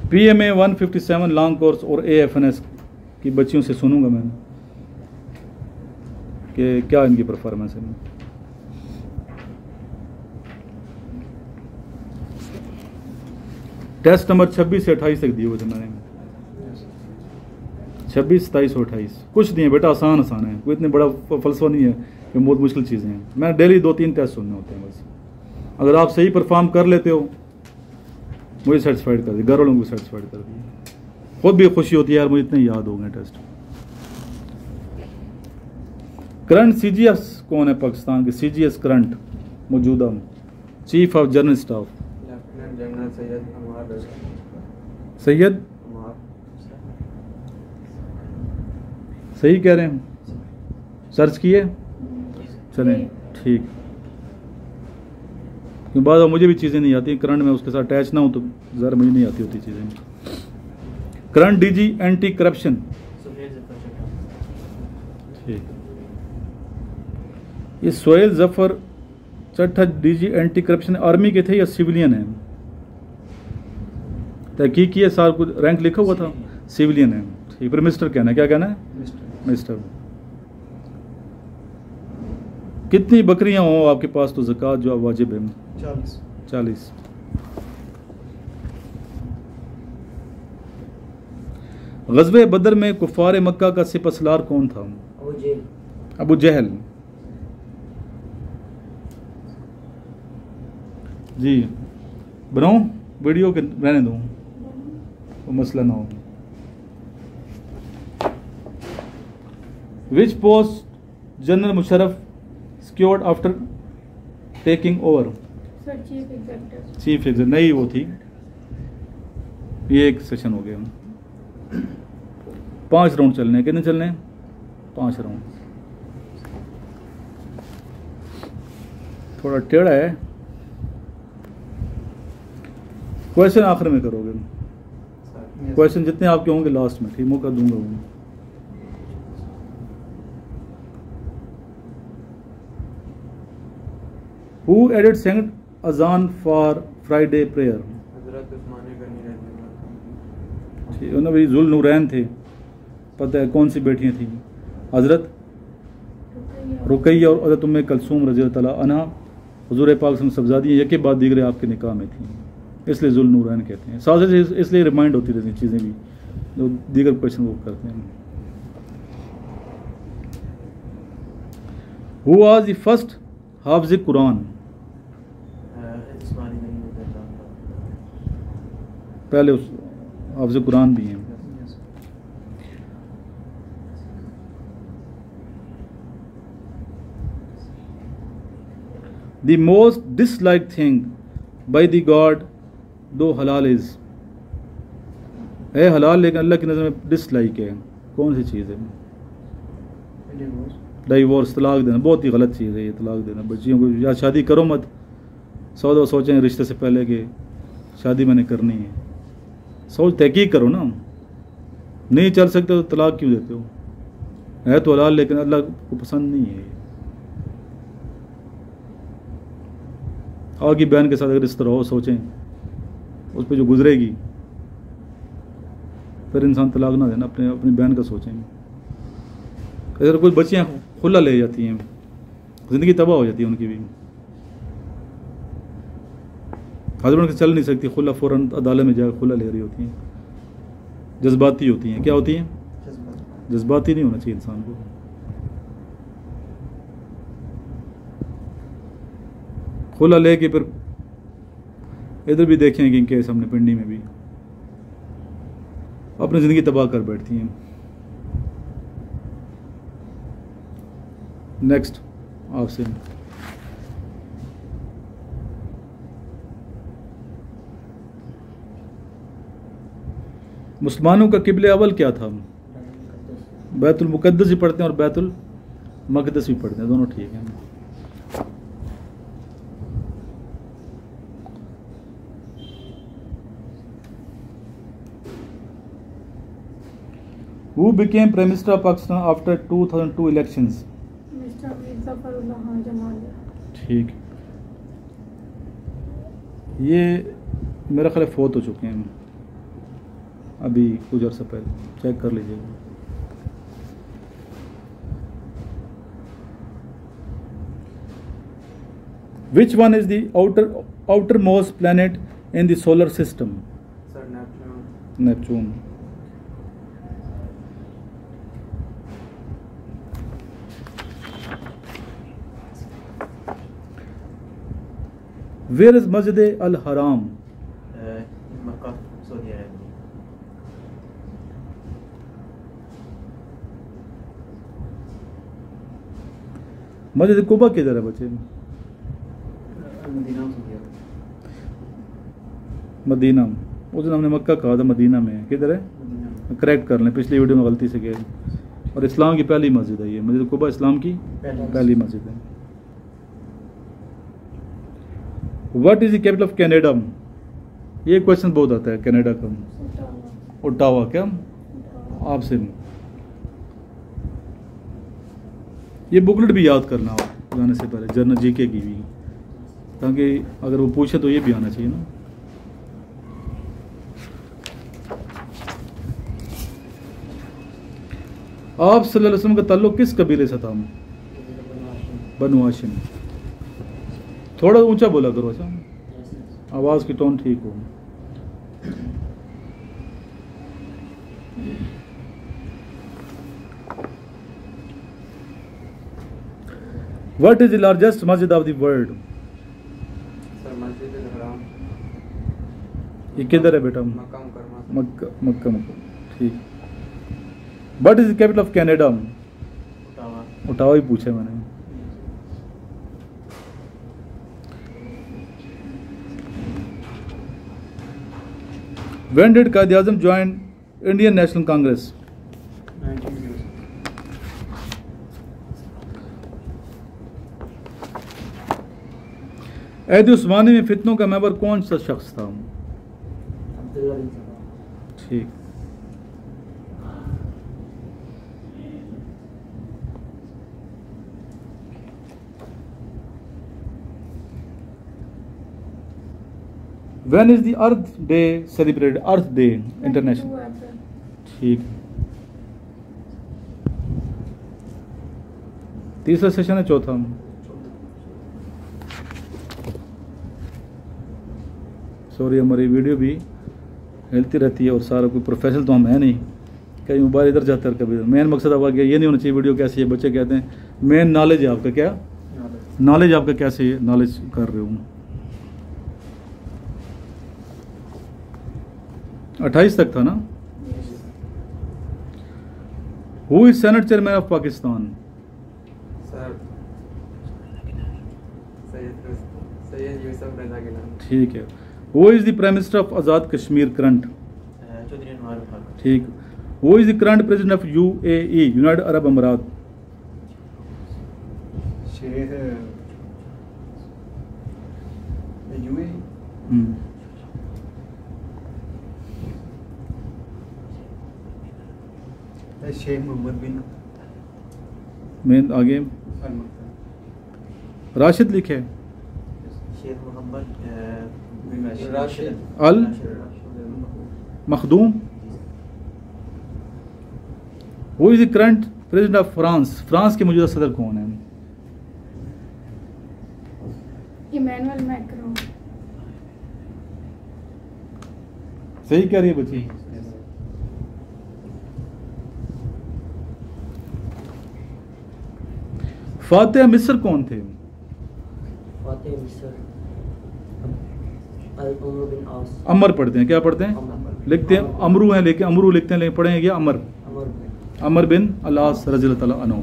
PMA 157 long course और AFNS की बच्चियों से सुनूंगा मैं कि क्या इनकी परफॉर्मेंस है। टेस्ट नंबर 26 से 28 तक दिए हुए थे मैंने, 26, 27 और 28। कुछ नहीं है बेटा, आसान आसान है, कोई इतने बड़ा फलसफा नहीं है कि बहुत मुश्किल चीज़ें हैं। मैं डेली 2-3 टेस्ट सुनने होते हैं बस। अगर आप सही परफॉर्म कर लेते हो मुझे सेटिस्फाइड कर दिए, घर वालों को सेटिस्फाइड कर दिए, खुद भी खुशी होती है यार मुझे इतने याद हो गए टेस्ट। करंट CGS कौन है पाकिस्तान के? CGS करंट मौजूदा chief of general staff lieutenant general Syed सही कह रहे हैं, सर्च किए चलें ठीक। क्योंकि बाद मुझे भी चीज़ें नहीं आती, करंट में उसके साथ अटैच ना हो तो ज़रा मुझे नहीं आती होती चीज़ें। करंट DG एंटी करप्शन ठीक। ये Sohail Zafar Chattha DG anti corruption army के थे या सिविलियन हैं? तहकीक किए सार कुछ रैंक लिखा हुआ था, सिविलियन है ठीक। फिर मिस्टर कहना है, क्या कहना है? मिस्टर। कितनी बकरियां हो आपके पास तो ज़कात जो वाजिब है? 40। ग़ज़वे बदर में कुफ़ार मक्का का सिपहसालार कौन था? अबू जहल जी। बनाऊं वीडियो के रहने दूं तो मसला ना हो। Which post general Musharraf secured after taking over? Chief executive नहीं, वो थी। ये एक सेशन हो गया। 5 राउंड चलने, कितने चलने? 5 राउंड। थोड़ा टेढ़ा है, क्वेश्चन आखिर में करोगे। क्वेश्चन जितने आपके होंगे लास्ट में, ठीक, मौका दूंगा वो। Who added second अजान फॉर फ्राइडे प्रेयर? ठीक, उन्होंने भी जुल नूरैन थे, पता है कौन सी बेटियां थी? हजरत रुकैया और हजरत उम्मे कलसूम रज़ी अल्लाह तआला अन्हा हुजूर पाक सबजादी एक के बाद दीगरे आपके निकाह में थी, इसलिए जुल नूरैन कहते हैं। साथ से इसलिए रिमाइंड होती रहती चीज़ें भी जो दीगर क्वेश्चन वो करते हैं। हु वाज द फर्स्ट हाफिज़ कुरान? पहले उस हाफिज़ कुरान भी हैं। The most dislike thing by the God दो हलाल इज है हलाल लेकिन अल्लाह की नज़र में डिसलाइक है, कौन सी चीज़ है? डाइवोर्स, तलाक देना। बहुत ही गलत चीज़ है ये तलाक देना। बच्चियों को या शादी करो मत, 100 दफ़ा सोचें रिश्ते से पहले कि शादी मैंने करनी है। सोच तहकीक करो ना, नहीं चल सकते तो तलाक क्यों देते हो? है तो हलाल लेकिन अल्लाह को पसंद नहीं है। आगे बयान के साथ अगर इस तरह हो, सोचें उस पर जो गुजरेगी, फिर इंसान तलाक ना देना, अपनी बयान का सोचें। अगर कुछ बच्चियाँ खुला ले जाती हैं, ज़िंदगी तबाह हो जाती है उनकी भी। हस्बैंड से चल नहीं सकती, खुला फ़ौरन अदालत में जाकर खुला ले रही होती हैं, जज्बाती होती हैं। क्या होती हैं? जज्बाती नहीं होना चाहिए इंसान को। खुला ले के फिर इधर भी देखें कि इनके सामने पिंडी में भी अपनी ज़िंदगी तबाह कर बैठती हैं। नेक्स्ट आपसे मुसलमानों का किबले अवल क्या था? बैतुल मुकद्दस भी पढ़ते हैं और बैतुल मक़दस भी पढ़ते हैं, दोनों ठीक हैं। Who became Prime Minister of Pakistan after 2002 elections? ठीक, ये मेरा ख्याल फोत हो चुके हैं। अभी कुछ अर्सा पहले, चेक कर लीजिएगा। Which one is the outermost planet in the solar system? Sir, Neptune. Neptune. Where is Masjid al-Haram? In Makkah, Saudi Arabia. मस्जिद कुबा किधर है बच्चे? Medina, Saudi Arabia. मदीना। उस दिन हमने मक्का कहा था, मदीना में है। किधर है? मदीना. करेक्ट कर लें, पिछली वीडियो में गलती से गए। और इस्लाम की पहली मस्जिद है ये, मस्जिद कुबा इस्लाम की पहली मस्जिद है। What is the capital of Canada? ये क्वेश्चन बहुत आता है कनाडा का। ओटावा। क्या आपसे? ये बुकलेट भी याद करना हो जाने से पहले, जनरल जीके की भी, ताकि अगर वो पूछे तो ये भी आना चाहिए ना। आप सल्लल्लाहु अलैहि वसल्लम का ताल्लुक किस कबीले से था? बनु हाशिम। थोड़ा ऊंचा बोला करो, अच्छा आवाज़ की टोन ठीक हो। What is the largest masjid of the world? Sir, Masjid al-Haram. ये किधर है बेटा? मक्का मुकर्रमा. मक्का। ठीक। What is the capital of Canada? Ottawa. Ottawa ही पूछा मैंने। When did Quaid-e-Azam join Indian National Congress? 19 ऐद उस्मानी में फितनों का मेंबर कौन सा शख्स था? अब्दुल्ला बिन सलाम. ठीक। When is the Earth Day celebrated? Earth Day International. ठीक। तीसरा सेशन है, चौथा। सॉरी, हमारी वीडियो भी हिलती रहती है और सारा कोई प्रोफेशनल तो हम है नहीं, कहीं मोबाइल इधर जाता है कभी। मेन मकसद अब गया ये नहीं होना चाहिए वीडियो कैसी है। बच्चे कहते हैं मेन नॉलेज है आपका, क्या नॉलेज आपका कैसे नॉलेज कर रहे हो। 28 तक था ना। Who is senate chairman of Pakistan? Sir, Syed Yousuf Raza Gilani. ठीक है। Who is the prime minister of Azad Kashmir current? Chaudhry Anwar Khan. ठीक। Who is the current president of UAE, United Arab Emirates? Sheikh UAE. Sheikh Mohammed bin मेन आगे अल राशिद लिखे। Sheikh Mohammed bin Rashid Al Makhdoom. Who is the current president of France? France के मौजूदा सदर कौन है? Emmanuel Macron. सही कह रही है बच्ची। फातिह मिस्र कौन थे? फातिह मिस्र अमर बिन आस। अमर पढ़ते हैं, क्या पढ़ते हैं? लिखते हैं अमरू हैं, लेकिन अमरू लिखते हैं, लेकिन पढ़ेंगे क्या? अमर। अमर अमर बिन अल-आस रज़ियल्लाहु अन्हु।